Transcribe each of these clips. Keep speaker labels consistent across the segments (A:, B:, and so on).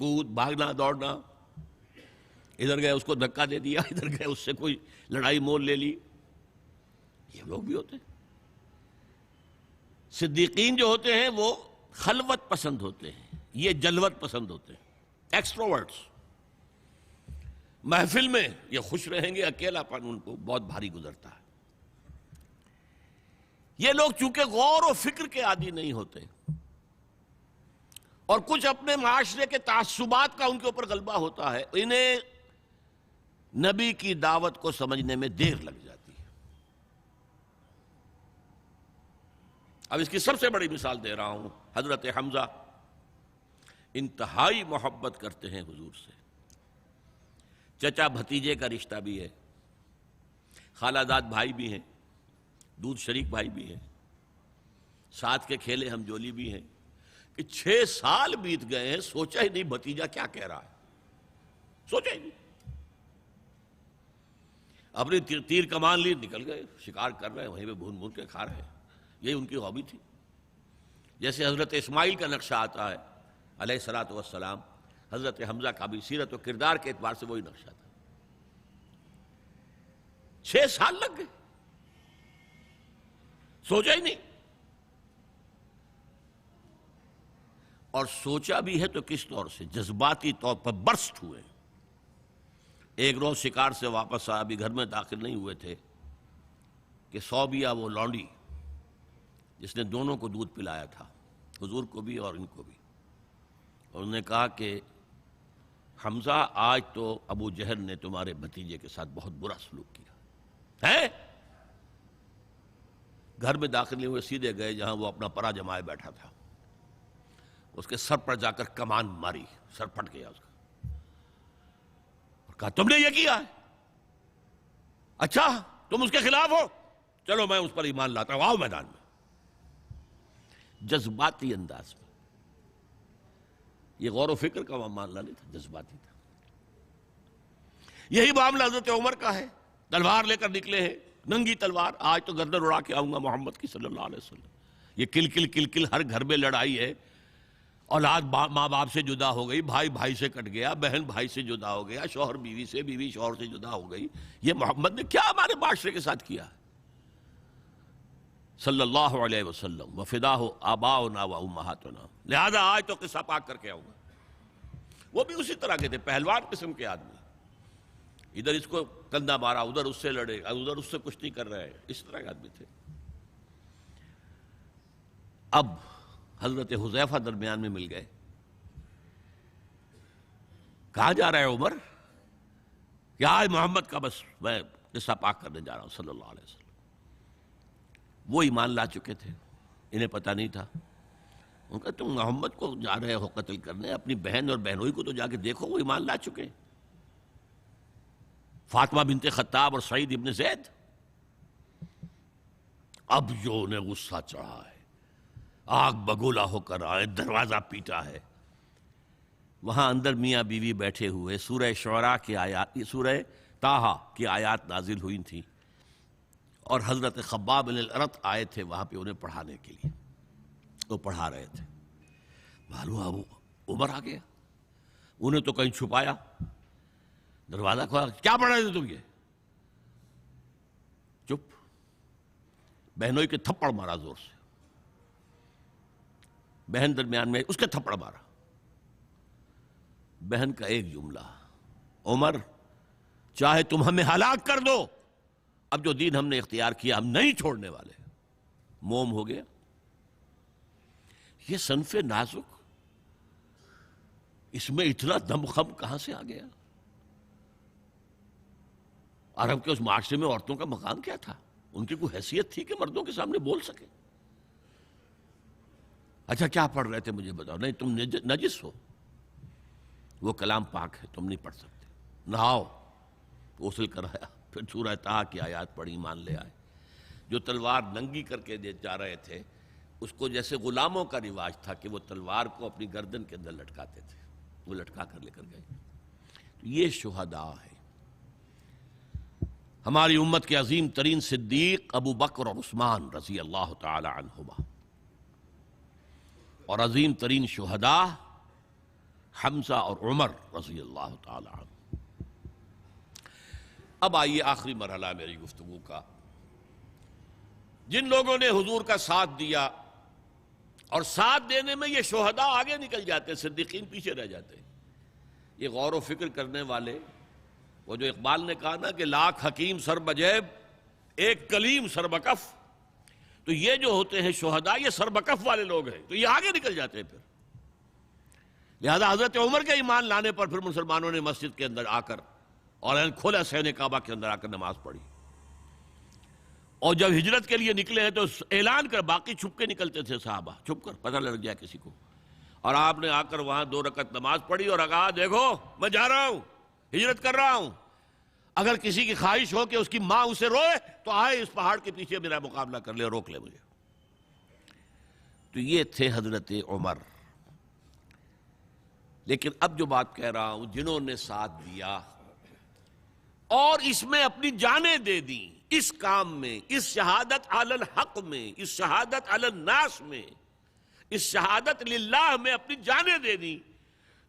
A: کود، بھاگنا دوڑنا، ادھر گئے اس کو دھکا دے دیا، ادھر گئے اس سے کوئی لڑائی مول لے لی، یہ لوگ بھی ہوتے ہیں۔ صدیقین جو ہوتے ہیں وہ خلوت پسند ہوتے ہیں، یہ جلوت پسند ہوتے ہیں، ایکسٹروورٹس۔ محفل میں یہ خوش رہیں گے، اکیلا پن ان کو بہت بھاری گزرتا ہے۔ یہ لوگ چونکہ غور و فکر کے عادی نہیں ہوتے، اور کچھ اپنے معاشرے کے تعصبات کا ان کے اوپر غلبہ ہوتا ہے، انہیں نبی کی دعوت کو سمجھنے میں دیر لگ جاتی ہے۔ اب اس کی سب سے بڑی مثال دے رہا ہوں، حضرت حمزہ انتہائی محبت کرتے ہیں حضور سے، چچا بھتیجے کا رشتہ بھی ہے، خالہ داد بھائی بھی ہیں، دودھ شریک بھائی بھی ہیں، ساتھ کے کھیلے ہم جولی بھی ہیں، کہ 6 سال بیت گئے ہیں، سوچا ہی نہیں بھتیجا کیا کہہ رہا ہے، سوچا ہی نہیں۔ اپنی تیر کمان لی نکل گئے، شکار کر رہے ہیں، وہیں پہ بھون بھون کے کھا رہے ہیں، یہی ان کی ہابی تھی۔ جیسے حضرت اسماعیل کا نقشہ آتا ہے علیہ الصلوۃ والسلام، حضرت حمزہ کا بھی سیرت و کردار کے اعتبار سے وہی نقشہ تھا۔ 6 سال لگ گئے، سوچا ہی نہیں، اور سوچا بھی ہے تو کس طور سے، جذباتی طور پر برسٹ ہوئے۔ ایک روز شکار سے واپس آیا، ابھی گھر میں داخل نہیں ہوئے تھے کہ صوبیہ وہ لونڈی جس نے دونوں کو دودھ پلایا تھا، حضور کو بھی اور ان کو بھی، اور انہوں نے کہا کہ حمزہ آج تو ابو جہل نے تمہارے بھتیجے کے ساتھ بہت برا سلوک کیا ہے۔ گھر میں داخل نہیں ہوئے، سیدھے گئے جہاں وہ اپنا پرا جمائے بیٹھا تھا، اس کے سر پر جا کر کمان ماری، سر پھٹ گیا اس کا، اور کہا تم نے یہ کیا ہے؟ اچھا تم اس کے خلاف ہو، چلو میں اس پر ایمان لاتا ہوں، آؤ میدان میں۔ جذباتی انداز میں، یہ غور و فکر کا معاملہ نہیں تھا، جذباتی تھا۔ یہی معاملہ حضرت عمر کا ہے، تلوار لے کر نکلے ہیں، ننگی تلوار، آج تو گردن اڑا کے آؤں گا محمد کی صلی اللہ علیہ وسلم۔ یہ کل کل کل کل ہر گھر میں لڑائی ہے، اولاد ماں باپ سے جدا ہو گئی، بھائی بھائی سے کٹ گیا، بہن بھائی سے جدا ہو گیا، شوہر بیوی سے، بیوی شوہر سے جدا ہو گئی۔ یہ محمد نے کیا ہمارے معاشرے کے ساتھ کیا ہے صلی اللہ علیہ وسلم، وفداہ آباؤنا و امہاتنا۔ لہذا آج تو قصہ پاک کر کے آؤں گا۔ وہ بھی اسی طرح کے تھے، پہلوان قسم کے آدمی، ادھر اس کو کندھا مارا، ادھر اس سے لڑے، ادھر اس سے کشتی کر رہے ہیں، اس طرح کے آدمی تھے۔ اب حضرت حذیفہ درمیان میں مل گئے، کہاں جا رہا ہے عمر؟ کہ آج محمد کا بس میں قصہ پاک کرنے جا رہا ہوں صلی اللہ علیہ وسلم۔ وہ ایمان لا چکے تھے، انہیں پتہ نہیں تھا۔ ان کا تم محمد کو جا رہے ہو قتل کرنے، اپنی بہن اور بہنوئی کو تو جا کے دیکھو، وہ ایمان لا چکے، فاطمہ بنت خطاب اور سعید ابن زید۔ اب جو انہیں غصہ چڑھا ہے، آگ بگولا ہو کر آئے، دروازہ پیٹا ہے، وہاں اندر میاں بیوی بیٹھے ہوئے، سورہ شعراء کی آیات، سورہ طٰہٰ کی آیات نازل ہوئی تھیں، اور حضرت خباب بن الارت آئے تھے وہاں پہ انہیں پڑھانے کے لیے، وہ پڑھا رہے تھے۔ معلوم عمر آ گیا، انہیں تو کہیں چھپایا، دروازہ کھولا، کیا پڑھ رہے تھے تم؟ یہ چپ، بہنوئی کے تھپڑ مارا زور سے، بہن درمیان میں، اس کے تھپڑ مارا۔ بہن کا ایک جملہ، عمر چاہے تم ہمیں ہلاک کر دو، اب جو دین ہم نے اختیار کیا ہم نہیں چھوڑنے والے۔ موم ہو گیا۔ یہ صنف نازک، اس میں اتنا دم خم کہاں سے آ گیا؟ عرب کے اس معاشرے میں عورتوں کا مقام کیا تھا؟ ان کی کوئی حیثیت تھی کہ مردوں کے سامنے بول سکے؟ اچھا کیا پڑھ رہے تھے مجھے بتاؤ؟ نہیں تم نجس ہو، وہ کلام پاک ہے، تم نہیں پڑھ سکتے، نہاؤ، غسل کرایا، پھر سورہ طٰہٰ کی آیات پڑھی، ایمان لے آئے۔ جو تلوار ننگی کر کے جا رہے تھے، اس کو جیسے غلاموں کا رواج تھا کہ وہ تلوار کو اپنی گردن کے اندر لٹکاتے تھے، وہ لٹکا کر لے کر گئے۔ یہ شہداء ہے۔ ہماری امت کے عظیم ترین صدیق ابو بکر اور عثمان رضی اللہ تعالی عنہما، اور عظیم ترین شہداء حمزہ اور عمر رضی اللہ تعالی عنہ۔ اب آئیے آخری مرحلہ میری گفتگو کا، جن لوگوں نے حضور کا ساتھ دیا، اور ساتھ دینے میں یہ شہداء آگے نکل جاتے، صدیقین پیچھے رہ جاتے۔ یہ غور و فکر کرنے والے، وہ جو اقبال نے کہا نا کہ لاکھ حکیم سر بجیب ایک کلیم سر بکف، تو یہ جو ہوتے ہیں شہداء، یہ سر بکف والے لوگ ہیں، تو یہ آگے نکل جاتے ہیں۔ پھر لہذا حضرت عمر کے ایمان لانے پر پھر مسلمانوں نے مسجد کے اندر آ کر اور کھلا صحن کعبہ کے اندر آ کر نماز پڑھی، اور جب ہجرت کے لیے نکلے ہیں تو اعلان کر، باقی چھپ کے نکلتے تھے صحابہ، چھپ کر، پتہ لگ جائے کسی کو، اور آپ نے آ کر وہاں 2 رکعت نماز پڑھی اور کہا دیکھو میں جا رہا ہوں، ہجرت کر رہا ہوں، اگر کسی کی خواہش ہو کہ اس کی ماں اسے روئے تو آئے اس پہاڑ کے پیچھے میرا مقابلہ کر لے، روک لے مجھے۔ تو یہ تھے حضرت عمر۔ لیکن اب جو بات کہہ رہا ہوں، جنہوں نے ساتھ دیا اور اس میں اپنی جانیں دے دیں، اس کام میں، اس شہادت علی الحق میں، اس شہادت علی الناس میں، اس شہادت للہ میں اپنی جانیں دے دیں،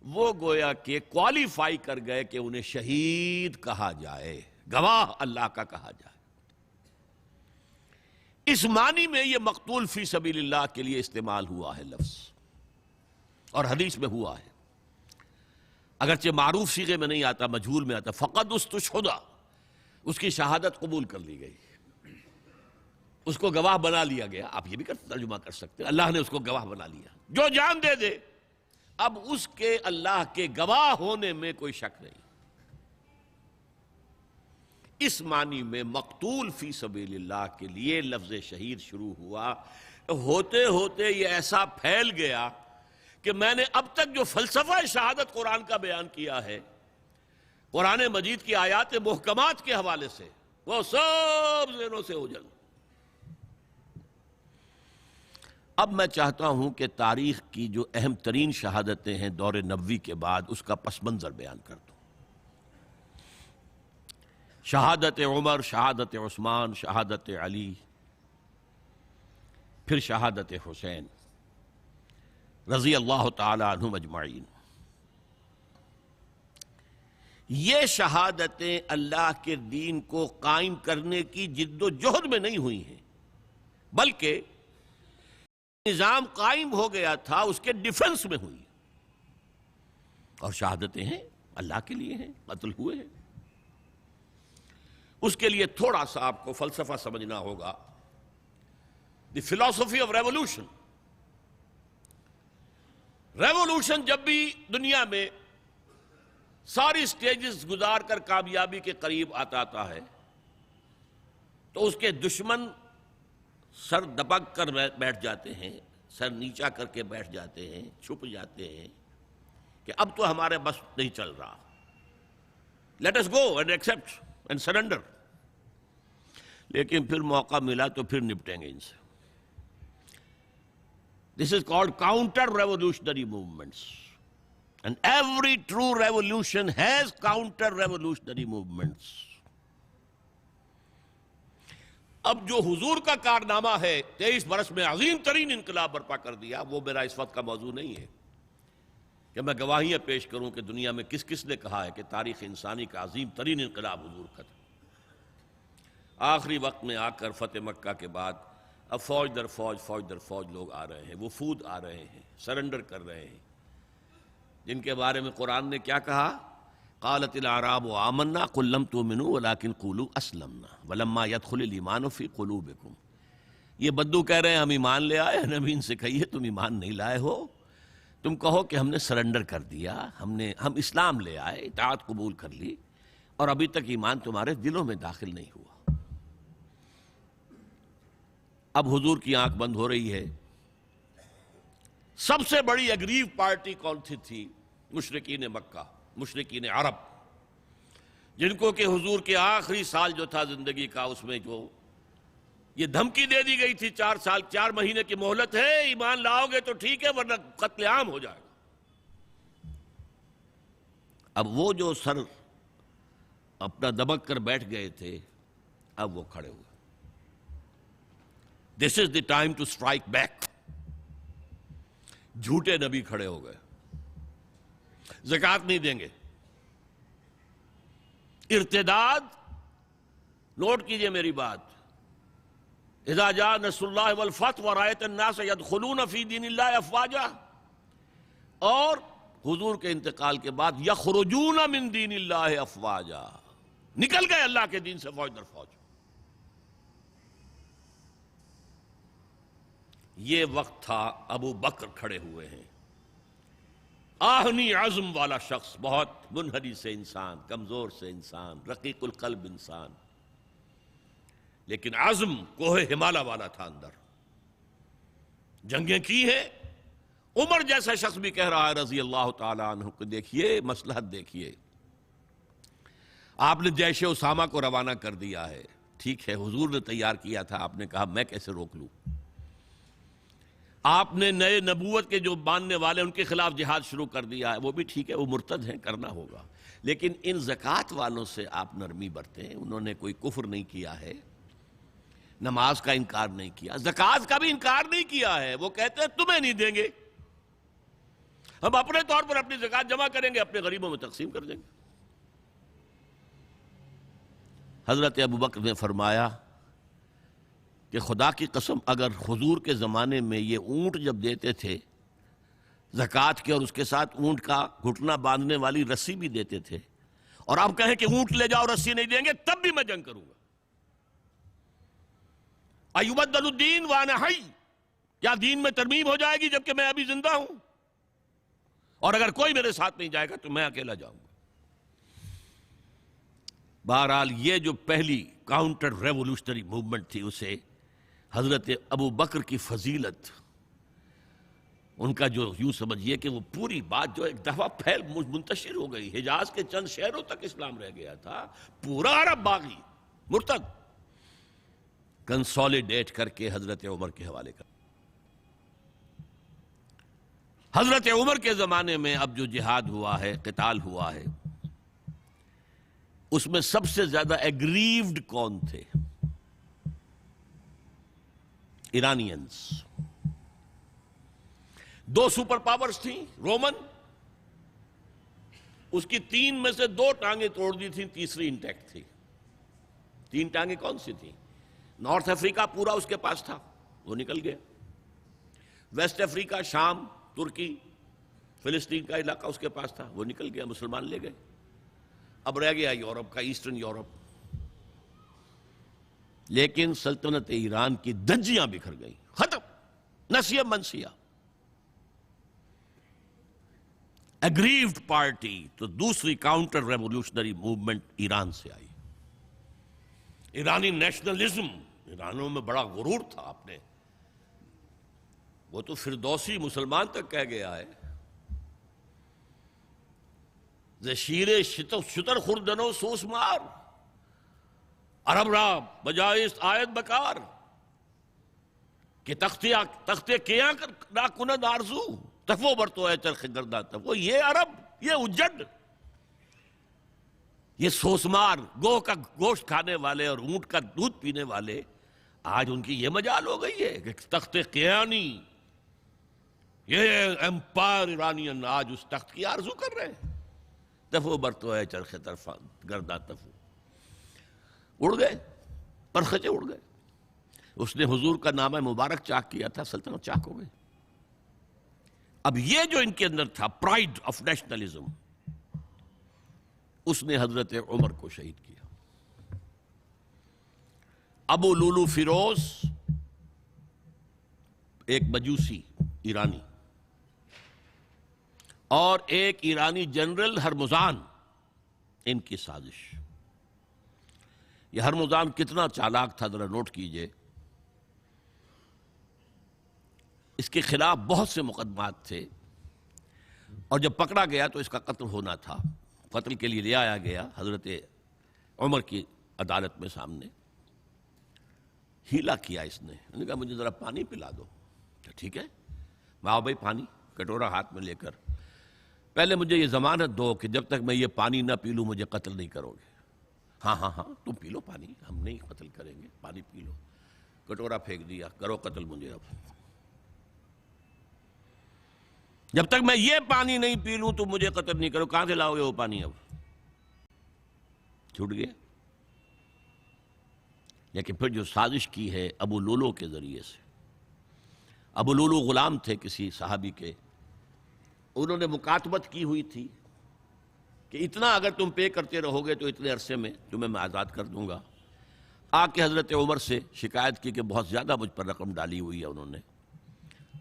A: وہ گویا کہ کوالیفائی کر گئے کہ انہیں شہید کہا جائے، گواہ اللہ کا کہا جائے۔ اس معنی میں یہ مقتول فی سبیل اللہ کے لیے استعمال ہوا ہے لفظ، اور حدیث میں ہوا ہے، اگرچہ معروف صیغے میں نہیں آتا، مجہول میں آتا، فقد استشہدا، اس کی شہادت قبول کر لی گئی، اس کو گواہ بنا لیا گیا۔ آپ یہ بھی ترجمہ کر سکتے ہیں، اللہ نے اس کو گواہ بنا لیا، جو جان دے دے، اب اس کے اللہ کے گواہ ہونے میں کوئی شک نہیں۔ اس معنی میں مقتول فی سبیل اللہ کے لیے لفظ شہید شروع ہوا، ہوتے ہوتے یہ ایسا پھیل گیا کہ میں نے اب تک جو فلسفہ شہادت قرآن کا بیان کیا ہے، قرآن مجید کی آیات محکمات کے حوالے سے، وہ سب ذہنوں سے اوجھل۔ اب میں چاہتا ہوں کہ تاریخ کی جو اہم ترین شہادتیں ہیں دور نبوی کے بعد، اس کا پس منظر بیان کر دوں۔ شہادت عمر، شہادت عثمان، شہادت علی، پھر شہادت حسین رضی اللہ تعالی عنہم اجمعین۔ یہ شہادتیں اللہ کے دین کو قائم کرنے کی جد و جہد میں نہیں ہوئی ہیں، بلکہ نظام قائم ہو گیا تھا اس کے ڈیفنس میں ہوئی، اور شہادتیں ہیں اللہ کے لیے ہیں، قتل ہوئے ہیں۔ اس کے لیے تھوڑا سا آپ کو فلسفہ سمجھنا ہوگا، دی فلاسفی آف ریولوشن۔ ریولوشن جب بھی دنیا میں ساری سٹیجز گزار کر کامیابی کے قریب آتا ہے، تو اس کے دشمن سر دبک کر بیٹھ جاتے ہیں، سر نیچا کر کے بیٹھ جاتے ہیں، چھپ جاتے ہیں کہ اب تو ہمارے بس نہیں چل رہا، let us go and accept and surrender. لیکن پھر موقع ملا تو پھر نپٹیں گے ان سے۔ This is called counter-revolutionary movements. And every true revolution has counter-revolutionary movements. اب جو حضور کا کارنامہ ہے 23 برس میں عظیم ترین انقلاب برپا کر دیا، وہ میرا اس وقت کا موضوع نہیں ہے کہ میں گواہیاں پیش کروں کہ دنیا میں کس کس نے کہا ہے کہ تاریخ انسانی کا عظیم ترین انقلاب حضور کا تھا۔ آخری وقت میں آ کر فتح مکہ کے بعد اب فوج در فوج، فوج در فوج لوگ آ رہے ہیں، وفود آ رہے ہیں، سرنڈر کر رہے ہیں، جن کے بارے میں قرآن نے کیا کہا؟ قالت الاعراب آمنا قل لم تؤمنوا ولكن قولوا اسلمنا ولما يدخل الايمان في قلوبكم۔ یہ بدو کہہ رہے ہیں ہم ایمان لے آئے، نبی ان سے کہیے تم ایمان نہیں لائے ہو، تم کہو کہ ہم نے سرنڈر کر دیا، ہم اسلام لے آئے، اطاعت قبول کر لی، اور ابھی تک ایمان تمہارے دلوں میں داخل نہیں ہوا۔ اب حضور کی آنکھ بند ہو رہی ہے۔ سب سے بڑی اگریو پارٹی کون سی تھی؟ مشرکین مکہ، مشرکین عرب، جن کو کہ حضور کے آخری سال جو تھا زندگی کا، اس میں جو یہ دھمکی دے دی گئی تھی 4 مہینے کی مہلت ہے، ایمان لاؤ گے تو ٹھیک ہے ورنہ قتل عام ہو جائے گا۔ اب وہ جو سر اپنا دبک کر بیٹھ گئے تھے، اب وہ کھڑے ہوئے۔ This is the time to strike back۔ جھوٹے نبی کھڑے ہو گئے، زکوٰۃ نہیں دیں گے۔ ارتداد، نوٹ کیجئے میری بات، اذا جاء نصر اللہ والفتح ورأیت الناس يدخلون فی دین اللہ افواجا، اور حضور کے انتقال کے بعد یخرجون من دین اللہ افواجا، نکل گئے اللہ کے دین سے فوج در فوج۔ یہ وقت تھا، ابو بکر کھڑے ہوئے ہیں، آہنی عزم والا شخص، بہت منحنی سے انسان، کمزور سے انسان، رقیق القلب انسان، لیکن عزم کوہ ہمالہ والا تھا اندر، جنگیں کی ہیں۔ عمر جیسا شخص بھی کہہ رہا ہے رضی اللہ تعالی عنہ کہ دیکھیے مصلحت دیکھیے، آپ نے جیش اسامہ کو روانہ کر دیا ہے، ٹھیک ہے، حضور نے تیار کیا تھا، آپ نے کہا میں کیسے روک لوں؟ آپ نے نئے نبوت کے جو ماننے والے ان کے خلاف جہاد شروع کر دیا ہے، وہ بھی ٹھیک ہے، وہ مرتد ہیں، کرنا ہوگا، لیکن ان زکوٰۃ والوں سے آپ نرمی برتیں، انہوں نے کوئی کفر نہیں کیا ہے، نماز کا انکار نہیں کیا، زکوٰۃ کا بھی انکار نہیں کیا ہے، وہ کہتے ہیں تمہیں نہیں دیں گے، ہم اپنے طور پر اپنی زکوٰۃ جمع کریں گے، اپنے غریبوں میں تقسیم کر دیں گے۔ حضرت ابوبکر نے فرمایا کہ خدا کی قسم، اگر حضور کے زمانے میں یہ اونٹ جب دیتے تھے زکوٰۃ کے، اور اس کے ساتھ اونٹ کا گھٹنا باندھنے والی رسی بھی دیتے تھے، اور آپ کہیں کہ اونٹ لے جاؤ رسی نہیں دیں گے، تب بھی میں جنگ کروں گا۔ ایبدل الدین وانا حی، کیا دین میں ترمیم ہو جائے گی جبکہ میں ابھی زندہ ہوں؟ اور اگر کوئی میرے ساتھ نہیں جائے گا تو میں اکیلا جاؤں گا۔ بہرحال یہ جو پہلی کاؤنٹر ریولوشنری موومنٹ تھی، اسے حضرت ابو بکر کی فضیلت، ان کا جو یوں سمجھیے کہ وہ پوری بات جو ایک دفعہ پھیل منتشر ہو گئی، حجاز کے چند شہروں تک اسلام رہ گیا تھا، پورا عرب باغی مرتد، کنسولیڈیٹ کر کے حضرت عمر کے حوالے کر۔ حضرت عمر کے زمانے میں اب جو جہاد ہوا ہے، قتال ہوا ہے، اس میں سب سے زیادہ ایگریوڈ کون تھے؟ ایرانینز۔ دو سپر پاورز تھیں، رومن، اس کی 3 میں سے 2 ٹانگیں توڑ دی تھیں، تیسری انٹیکٹ تھی۔ 3 ٹانگیں کون سی تھیں؟ نارتھ افریقہ پورا اس کے پاس تھا، وہ نکل گیا۔ ویسٹ افریقہ، شام، ترکی، فلسطین کا علاقہ اس کے پاس تھا، وہ نکل گیا، مسلمان لے گئے۔ اب رہ گیا یورپ کا، ایسٹرن یورپ۔ لیکن سلطنت ایران کی دھجیاں بکھر گئیں، ختم، نسیہ منسیہ۔ ایگریوڈ پارٹی تو دوسری کاؤنٹر ریولوشنری موومنٹ ایران سے آئی۔ ایرانی نیشنلزم، ایرانوں میں بڑا غرور تھا، آپ نے، وہ تو فردوسی مسلمان تک کہہ گیا ہے، زشیر شتر خوردنو سوس مار، عرب را بجائست آیت بکار، کہ تختے کیاں نہ کند آرزو، تفو برتو ہے چرخ گردہ تفو۔ یہ عرب، یہ اجڑ، یہ سوسمار، گوہ کا گوشت کھانے والے اور اونٹ کا دودھ پینے والے، آج ان کی یہ مجال ہو گئی ہے کہ تخت قیانی، یہ امپائر ایرانین آج اس تخت کی آرزو کر رہے ہیں۔ تفو برتو ہے چرخ طرفا گردہ تفو، اڑ گئے، پرخچے اڑ گئے۔ اس نے حضور کا نامہ مبارک چاک کیا تھا، سلطنت چاک ہو گئی۔ اب یہ جو ان کے اندر تھا پرائڈ آف نیشنلزم، اس نے حضرت عمر کو شہید کیا۔ ابو لولو فیروز، ایک مجوسی ایرانی، اور ایک ایرانی جنرل ہرمزان، ان کی سازش۔ یہ ہرمزان کتنا چالاک تھا ذرا نوٹ کیجئے۔ اس کے خلاف بہت سے مقدمات تھے، اور جب پکڑا گیا تو اس کا قتل ہونا تھا، قتل کے لیے لے آیا گیا حضرت عمر کی عدالت میں سامنے۔ ہیلا کیا اس نے، انہوں نے کہا مجھے ذرا پانی پلا دو۔ ٹھیک ہے، میں آؤ بھائی، پانی، کٹورا ہاتھ میں لے کر، پہلے مجھے یہ ضمانت دو کہ جب تک میں یہ پانی نہ پی لوں مجھے قتل نہیں کرو گے۔ ہاں ہاں ہاں، تم پی لو پانی، ہم نہیں قتل کریں گے، پانی پی لو۔ کٹورا پھینک دیا، کرو قتل مجھے اب۔ جب تک میں یہ پانی نہیں پی لوں تو مجھے قتل نہیں کرو. کہاں سے لاؤ گے وہ پانی؟ اب چھوٹ گیا. لیکن پھر جو سازش کی ہے ابو لولو کے ذریعے سے. ابو لولو غلام تھے کسی صحابی کے. انہوں نے مکاتبت کی ہوئی تھی کہ اتنا اگر تم پے کرتے رہو گے تو اتنے عرصے میں تمہیں میں آزاد کر دوں گا. آ کے حضرت عمر سے شکایت کی کہ بہت زیادہ مجھ پر رقم ڈالی ہوئی ہے انہوں نے.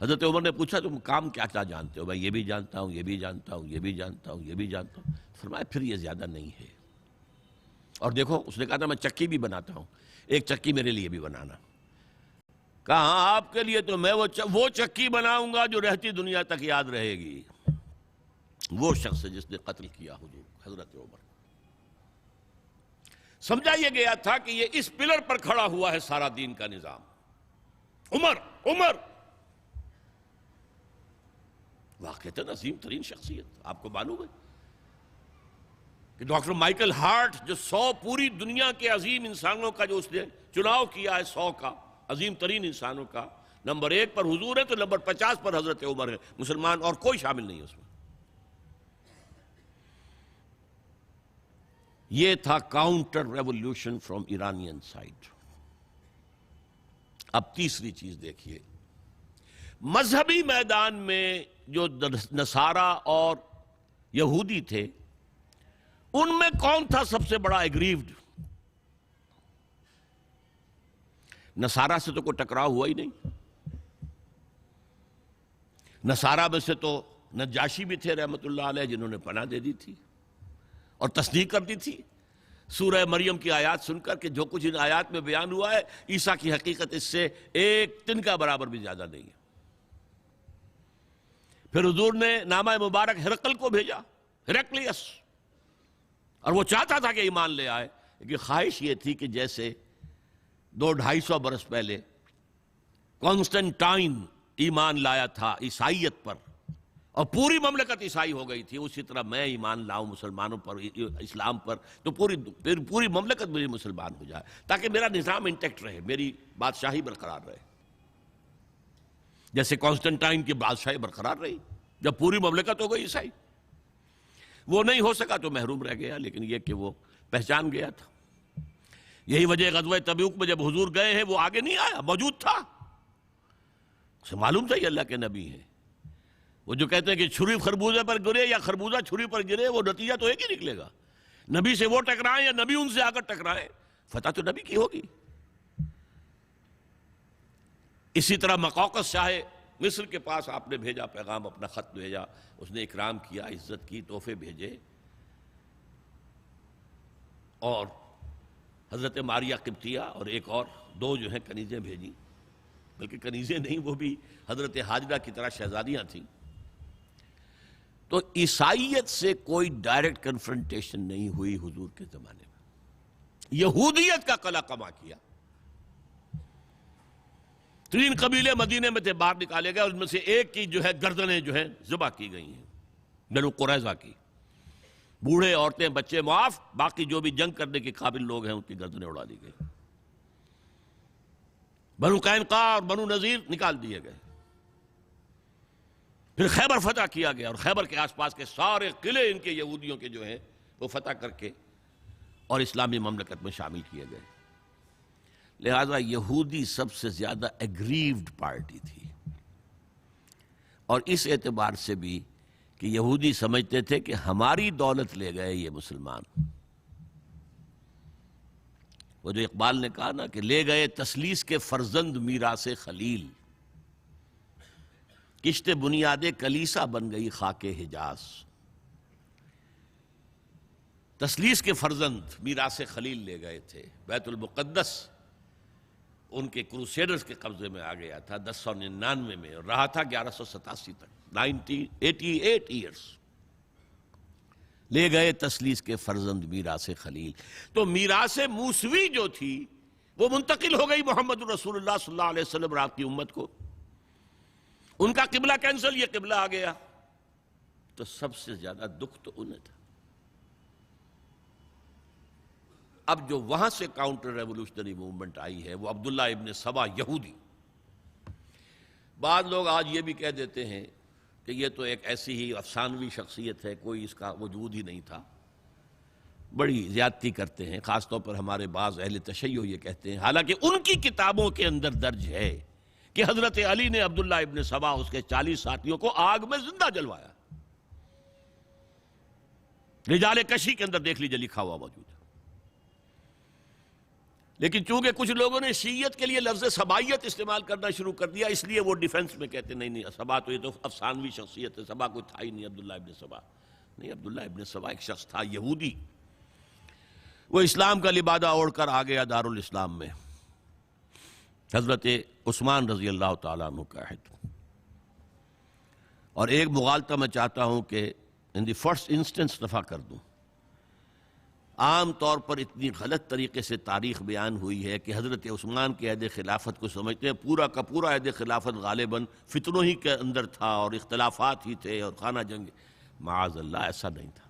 A: حضرت عمر نے پوچھا تم کام کیا کیا جانتے ہو؟ میں یہ بھی جانتا ہوں، یہ بھی جانتا ہوں، یہ بھی جانتا ہوں، یہ بھی جانتا ہوں. فرمایا پھر یہ زیادہ نہیں ہے. اور دیکھو اس نے کہا تھا میں چکی بھی بناتا ہوں، ایک چکی میرے لیے بھی بنانا. کہا ہاں آپ کے لیے تو میں وہ چکی بناؤں گا جو رہتی دنیا تک یاد رہے گی. وہ شخص جس نے قتل کیا حضور حضرت عمر. سمجھا یہ گیا تھا کہ یہ اس پلر پر کھڑا ہوا ہے سارا دین کا نظام. عمر واقعتاً عظیم ترین شخصیت. آپ کو معلوم ہے کہ ڈاکٹر مائیکل ہارٹ جو 100 پوری دنیا کے عظیم انسانوں کا جو اس نے چناؤ کیا ہے 100 کا عظیم ترین انسانوں کا، نمبر 1 پر حضور ہے تو نمبر 50 پر حضرت عمر ہے. مسلمان اور کوئی شامل نہیں ہے اس میں. یہ تھا counter revolution from Iranian side. اب تیسری چیز دیکھیے، مذہبی میدان میں جو نصارہ اور یہودی تھے ان میں کون تھا سب سے بڑا ایگریوڈ؟ نصارہ سے تو کوئی ٹکراؤ ہوا ہی نہیں. نصارہ میں سے تو نجاشی بھی تھے رحمت اللہ علیہ جنہوں نے پناہ دے دی تھی اور تصدیق کر دی تھی سورہ مریم کی آیات سن کر کہ جو کچھ ان آیات میں بیان ہوا ہے عیسیٰ کی حقیقت اس سے ایک تنکا برابر بھی زیادہ نہیں ہے. پھر حضور نے نامہ مبارک ہرقل کو بھیجا، ہرقلیس، اور وہ چاہتا تھا کہ ایمان لے آئے. لیکن خواہش یہ تھی کہ جیسے 200-250 برس پہلے کانسٹنٹائن ایمان لایا تھا عیسائیت پر اور پوری مملکت عیسائی ہو گئی تھی، اسی طرح میں ایمان لاؤں مسلمانوں پر، اسلام پر، تو پوری مملکت میری مسلمان ہو جائے تاکہ میرا نظام انٹیکٹ رہے، میری بادشاہی برقرار رہے. جیسے کانسٹنٹائن کی بادشاہی برقرار رہی جب پوری مملکت ہو گئی عیسائی. وہ نہیں ہو سکا تو محروم رہ گیا، لیکن یہ کہ وہ پہچان گیا تھا. یہی وجہ غزوہ تبوک میں جب حضور گئے ہیں وہ آگے نہیں آیا، موجود تھا. اسے معلوم تھا یہ اللہ کے نبی ہیں. وہ جو کہتے ہیں کہ چھری خربوزے پر گرے یا خربوزہ چھری پر گرے، وہ نتیجہ تو ایک ہی نکلے گا. نبی سے وہ ٹکرائیں یا نبی ان سے آ کر ٹکرائیں، فتح تو نبی کی ہوگی. اسی طرح مقوقس شاہ مصر کے پاس آپ نے بھیجا پیغام، اپنا خط بھیجا، اس نے اکرام کیا، عزت کی، تحفے بھیجے. اور حضرت ماریہ قبطیہ اور ایک اور 2 جو ہیں کنیزیں بھیجی، بلکہ کنیزیں نہیں، وہ بھی حضرت حاجرہ کی طرح شہزادیاں تھیں. تو عیسائیت سے کوئی ڈائریکٹ کنفرنٹیشن نہیں ہوئی حضور کے زمانے میں. یہودیت کا قلع کما کیا. 3 قبیلے مدینے میں تھے، باہر نکالے گئے، اس میں سے ایک کی جو ہے گردنیں جو ہیں ذبح کی گئی ہیں، بنو قریظہ کی. بوڑھے، عورتیں، بچے معاف، باقی جو بھی جنگ کرنے کے قابل لوگ ہیں ان کی گردنیں اڑا دی گئی. بنو قینقاع اور بنو نذیر نکال دیے گئے. پھر خیبر فتح کیا گیا اور خیبر کے آس پاس کے سارے قلعے ان کے یہودیوں کے جو ہیں وہ فتح کر کے اور اسلامی مملکت میں شامل کیے گئے. لہذا یہودی سب سے زیادہ ایگریوڈ پارٹی تھی. اور اس اعتبار سے بھی کہ یہودی سمجھتے تھے کہ ہماری دولت لے گئے یہ مسلمان. وہ جو اقبال نے کہا نا کہ لے گئے تسلیس کے فرزند میراث خلیل، کشت بنیاد کلیسا بن گئی خاک حجاز. تسلیس کے فرزند میراث خلیل لے گئے تھے. بیت المقدس ان کے کروسیڈرز کے قبضے میں آ گیا تھا 1099 میں، اور رہا تھا 1187 تک، 88 ایئرز. لے گئے تسلیس کے فرزند میراث خلیل. تو میراث موسوی جو تھی وہ منتقل ہو گئی محمد رسول اللہ صلی اللہ علیہ وسلم رات کی امت کو. ان کا قبلہ کینسل، یہ قبلہ آ گیا. تو سب سے زیادہ دکھ تو انہیں تھا. اب جو وہاں سے کاؤنٹر ریولوشنری موومنٹ آئی ہے وہ عبداللہ ابن سبا یہودی. بعض لوگ آج یہ بھی کہہ دیتے ہیں کہ یہ تو ایک ایسی ہی افسانوی شخصیت ہے، کوئی اس کا وجود ہی نہیں تھا. بڑی زیادتی کرتے ہیں، خاص طور پر ہمارے بعض اہل تشیع یہ کہتے ہیں، حالانکہ ان کی کتابوں کے اندر درج ہے کہ حضرت علی نے عبداللہ ابن سبا اس کے 40 ساتھیوں کو آگ میں زندہ جلوایا. رجال کشی کے اندر دیکھ لیجیے لکھا ہوا موجود ہے. لیکن چونکہ کچھ لوگوں نے شیعت کے لیے لفظ سبائیت استعمال کرنا شروع کر دیا، اس لیے وہ ڈیفنس میں کہتے نہیں سبا تو یہ تو افسانوی شخصیت ہے، سبا کوئی تھا ہی نہیں عبداللہ ابن سبا. نہیں، عبداللہ ابن سبا ایک شخص تھا یہودی، وہ اسلام کا لبادہ اوڑھ کر آ گیا دارالاسلام میں. حضرت عثمان رضی اللہ تعالیٰ عنہ کا عہد. اور ایک مغالطہ میں چاہتا ہوں کہ ان دی فرسٹ انسٹنس دفع کر دوں. عام طور پر اتنی غلط طریقے سے تاریخ بیان ہوئی ہے کہ حضرت عثمان کے عہد خلافت کو سمجھتے ہیں پورا کا پورا عہد خلافت غالباً فتنوں ہی کے اندر تھا اور اختلافات ہی تھے اور خانہ جنگ. معاذ اللہ، ایسا نہیں تھا.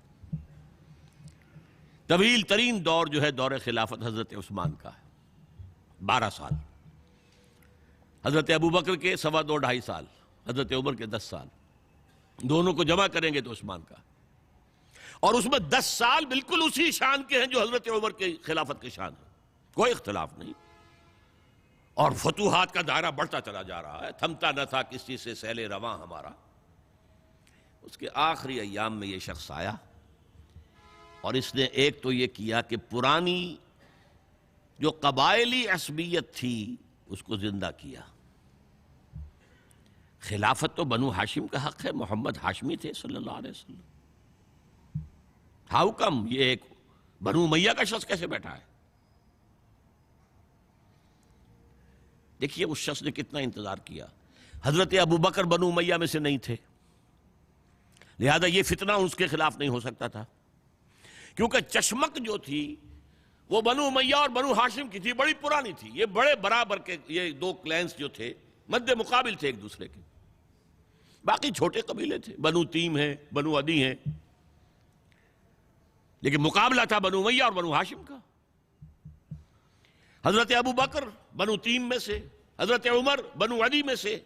A: طویل ترین دور جو ہے دور خلافت حضرت عثمان کا ہے، 12 سال. حضرت ابوبکر کے 2.5 سال، حضرت عمر کے 10 سال، دونوں کو جمع کریں گے تو عثمان کا. اور اس میں 10 سال بالکل اسی شان کے ہیں جو حضرت عمر کے خلافت کے شان ہے، کوئی اختلاف نہیں. اور فتوحات کا دائرہ بڑھتا چلا جا رہا ہے، تھمتا نہ تھا کسی سے سیل رواں ہمارا. اس کے آخری ایام میں یہ شخص آیا اور اس نے ایک تو یہ کیا کہ پرانی جو قبائلی عصبیت تھی اس کو زندہ کیا. خلافت تو بنو ہاشم کا حق ہے، محمد ہاشمی تھے صلی اللہ علیہ وسلم. ہاؤ کم یہ ایک بنو امیہ کا شخص کیسے بیٹھا ہے؟ دیکھیے اس شخص نے کتنا انتظار کیا. حضرت ابوبکر بنو امیہ میں سے نہیں تھے، لہذا یہ فتنہ اس کے خلاف نہیں ہو سکتا تھا، کیونکہ چشمک جو تھی وہ بنو امیہ اور بنو ہاشم کی تھی، بڑی پرانی تھی. یہ بڑے برابر کے یہ دو کلینز جو تھے مد مقابل تھے ایک دوسرے کے. باقی چھوٹے قبیلے تھے، بنو تیم ہیں، بنو عدی ہیں، لیکن مقابلہ تھا بنو امیہ اور بنو ہاشم کا. حضرت ابوبکر بنو تیم میں سے، حضرت عمر بنو عدی میں سے،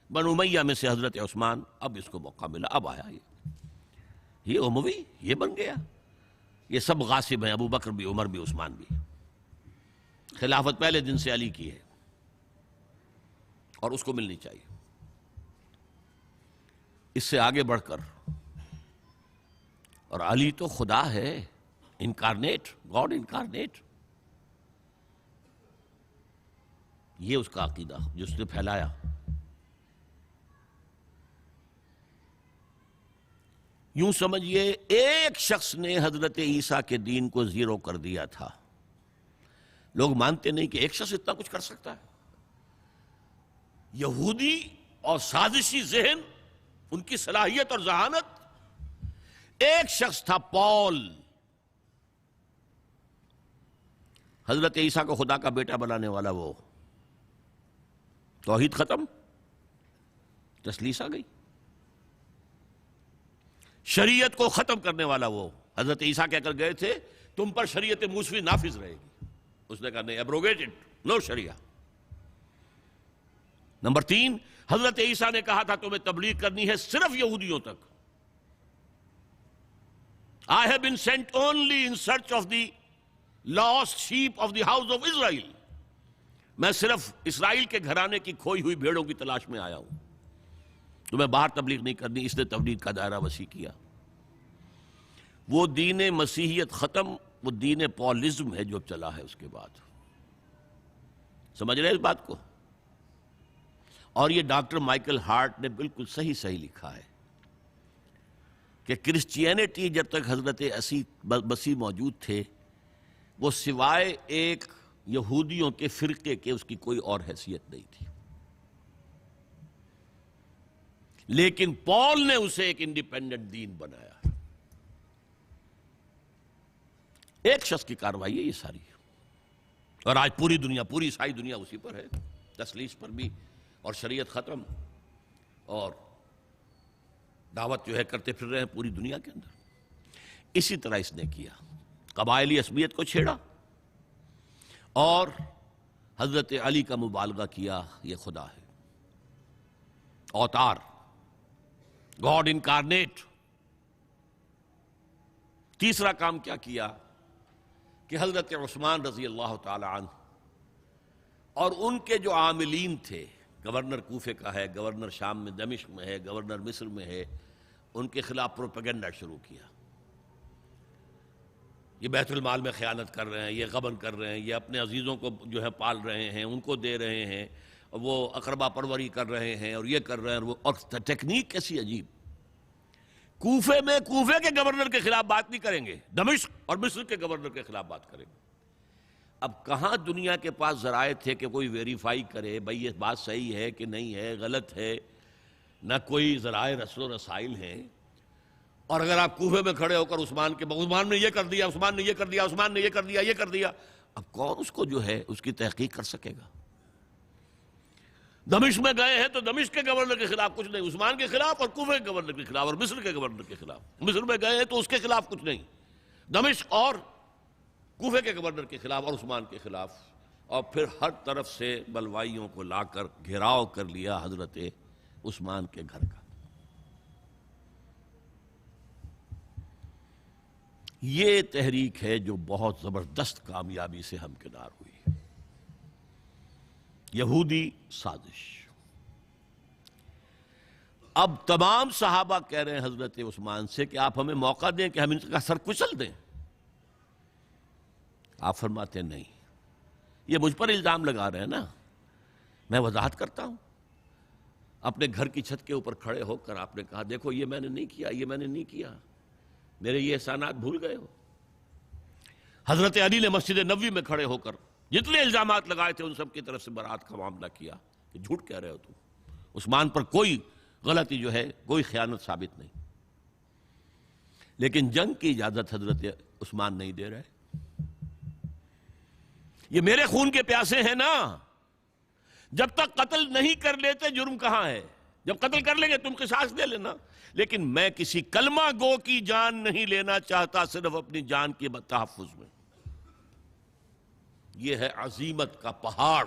A: بنو امیہ میں سے حضرت عثمان. اب اس کو موقع ملا، اب آیا یہ اموی، یہ بن گیا. یہ سب غاصب ہیں، ابو بکر بھی، عمر بھی، عثمان بھی. خلافت پہلے دن سے علی کی ہے اور اس کو ملنی چاہیے. اس سے آگے بڑھ کر، اور علی تو خدا ہے، انکارنیٹ، گاڈ انکارنیٹ. یہ اس کا عقیدہ جو اس نے پھیلایا. یوں سمجھئے ایک شخص نے حضرت عیسیٰ کے دین کو زیرو کر دیا تھا. لوگ مانتے نہیں کہ ایک شخص اتنا کچھ کر سکتا ہے. یہودی اور سازشی ذہن، ان کی صلاحیت اور ذہانت. ایک شخص تھا پال، حضرت عیسیٰ کو خدا کا بیٹا بنانے والا. وہ توحید ختم، تسلیس آ گئی. شریعت کو ختم کرنے والا وہ حضرت عیسیٰ کہہ کر گئے تھے تم پر شریعت موسوی نافذ رہے گی. اس نے کہا نہیں، ایبروگیٹڈ، نو شریعہ. نمبر 3، حضرت عیسیٰ نے کہا تھا تمہیں تبلیغ کرنی ہے صرف یہودیوں تک. I have been sent only in search of the lost sheep of the house of Israel. میں صرف اسرائیل کے گھرانے کی کھوئی ہوئی بھیڑوں کی تلاش میں آیا ہوں، تمہیں باہر تبلیغ نہیں کرنی. اس نے تبلیغ کا دائرہ وسیع کیا. وہ دین مسیحیت ختم، وہ دین پالزم ہے جو چلا ہے اس کے بعد. سمجھ رہے اس بات کو؟ اور یہ ڈاکٹر مائیکل ہارٹ نے بالکل صحیح لکھا ہے کہ کرسچینٹی جب تک حضرت مسیح موجود تھے وہ سوائے ایک یہودیوں کے فرقے کے اس کی کوئی اور حیثیت نہیں تھی. لیکن پال نے اسے ایک انڈیپینڈنٹ دین بنایا. ایک شخص کی کارروائی ہے یہ ساری، اور آج پوری دنیا، پوری عیسائی دنیا اسی پر ہے، تسلیس پر بھی، اور شریعت ختم، اور دعوت جو ہے کرتے پھر رہے ہیں پوری دنیا کے اندر. اسی طرح اس نے کیا، قبائلی عصبیت کو چھیڑا اور حضرت علی کا مبالغہ کیا یہ خدا ہے. اوتار، گاڈ انکارنیٹ۔ تیسرا کام کیا کیا کہ حضرت عثمان رضی اللہ تعالی عنہ اور ان کے جو عاملین تھے، گورنر کوفے کا ہے، گورنر شام میں دمشق میں ہے، گورنر مصر میں ہے، ان کے خلاف پروپیگنڈا شروع کیا۔ یہ بیت المال میں خیانت کر رہے ہیں، یہ غبن کر رہے ہیں، یہ اپنے عزیزوں کو جو ہے پال رہے ہیں، ان کو دے رہے ہیں، وہ اقربا پروری کر رہے ہیں، اور یہ کر رہے ہیں، اور ٹیکنیک کیسی عجیب۔ کوفے میں کوفے کے گورنر کے خلاف بات نہیں کریں گے، دمشق اور مصر کے گورنر کے خلاف بات کریں گے۔ اب کہاں دنیا کے پاس ذرائع تھے کہ کوئی ویریفائی کرے بھئی یہ بات صحیح ہے کہ نہیں ہے، غلط ہے، نہ کوئی ذرائع رسل و رسائل ہیں۔ اور اگر آپ کوفے میں کھڑے ہو کر عثمان نے یہ کر دیا، عثمان نے یہ کر دیا، عثمان نے یہ کر دیا، یہ کر دیا، اب کون اس کو جو ہے اس کی تحقیق کر سکے گا؟ دمشق میں گئے ہیں تو دمشق کے گورنر کے خلاف کچھ نہیں، عثمان کے خلاف، اور کوفے کے گورنر کے خلاف، اور مصر کے گورنر کے خلاف۔ مصر میں گئے ہیں تو اس کے خلاف کچھ نہیں، دمشق اور کوفے کے گورنر کے خلاف اور عثمان کے خلاف، اور پھر ہر طرف سے بلوائیوں کو لا کر گھیراؤ کر لیا حضرت عثمان کے گھر کا۔ یہ تحریک ہے جو بہت زبردست کامیابی سے ہمکنار ہوئی، یہودی سازش۔ اب تمام صحابہ کہہ رہے ہیں حضرت عثمان سے کہ آپ ہمیں موقع دیں کہ ہم ان کا سر کچل دیں۔ آپ فرماتے نہیں، یہ مجھ پر الزام لگا رہے ہیں نا، میں وضاحت کرتا ہوں۔ اپنے گھر کی چھت کے اوپر کھڑے ہو کر آپ نے کہا دیکھو یہ میں نے نہیں کیا، یہ میں نے نہیں کیا، میرے یہ احسانات بھول گئے ہو۔ حضرت علی نے مسجد نبوی میں کھڑے ہو کر جتنے الزامات لگائے تھے ان سب کی طرف سے برات کا معاملہ کیا کہ جھوٹ کہہ رہے ہو تم، عثمان پر کوئی غلطی جو ہے، کوئی خیانت ثابت نہیں۔ لیکن جنگ کی اجازت حضرت عثمان نہیں دے رہے۔ یہ میرے خون کے پیاسے ہیں نا، جب تک قتل نہیں کر لیتے جرم کہاں ہے؟ جب قتل کر لیں گے تم قصاص دے لینا، لیکن میں کسی کلمہ گو کی جان نہیں لینا چاہتا، صرف اپنی جان کے تحفظ میں۔ یہ ہے عزیمت کا پہاڑ۔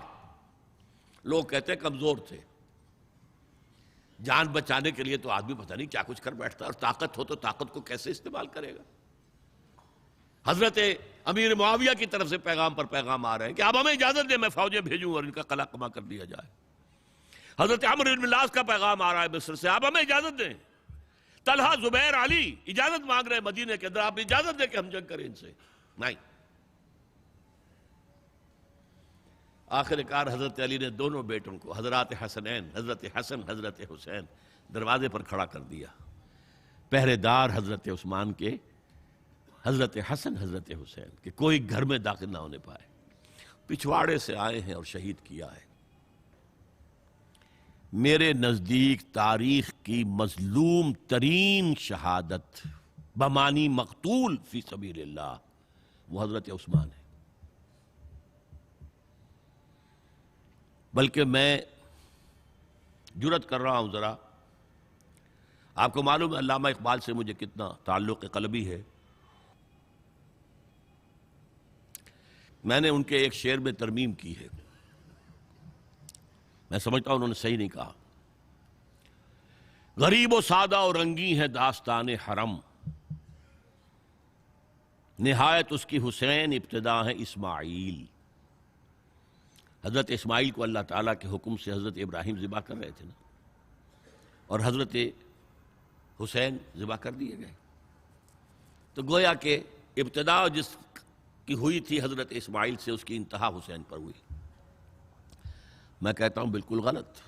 A: لوگ کہتے ہیں کمزور تھے، جان بچانے کے لیے تو آدمی پتہ نہیں کیا کچھ کر بیٹھتا، اور طاقت ہو تو طاقت کو کیسے استعمال کرے گا۔ حضرت امیر معاویہ کی طرف سے پیغام پر پیغام آ رہے ہیں کہ آپ ہمیں اجازت دیں میں فوجیں بھیجوں اور ان کا قلع کما کر دیا جائے۔ حضرت عمرو بن العاص کا پیغام آ رہا ہے مصر سے، آپ ہمیں اجازت دیں۔ طلحہ، زبیر، علی اجازت مانگ رہے ہیں مدینے کے اندر، آپ اجازت دیں کہ ہم جنگ کریں ان سے۔ نہیں۔ آخر کار حضرت علی نے دونوں بیٹوں کو، حضرات حسنین، حضرت حسن، حضرت حسین، دروازے پر کھڑا کر دیا۔ پہرے دار حضرت عثمان کے، حضرت حسن، حضرت حسین، کہ کوئی گھر میں داخل نہ ہونے پائے۔ پچھواڑے سے آئے ہیں اور شہید کیا ہے۔ میرے نزدیک تاریخ کی مظلوم ترین شہادت بمانی مقتول فی سبیل اللہ وہ حضرت عثمان ہے۔ بلکہ میں جرات کر رہا ہوں ذرا، آپ کو معلوم ہے علامہ اقبال سے مجھے کتنا تعلق قلبی ہے۔ میں نے ان کے ایک شعر میں ترمیم کی ہے، میں سمجھتا ہوں انہوں نے صحیح نہیں کہا۔ غریب و سادہ اور رنگی ہے داستان حرم، نہایت اس کی حسین، ابتدا ہے اسماعیل۔ حضرت اسماعیل کو اللہ تعالیٰ کے حکم سے حضرت ابراہیم ذبح کر رہے تھے نا، اور حضرت حسین ذبح کر دیے گئے، تو گویا کہ ابتدا جس کی ہوئی تھی حضرت اسماعیل سے، اس کی انتہا حسین پر ہوئی۔ میں کہتا ہوں بالکل غلط۔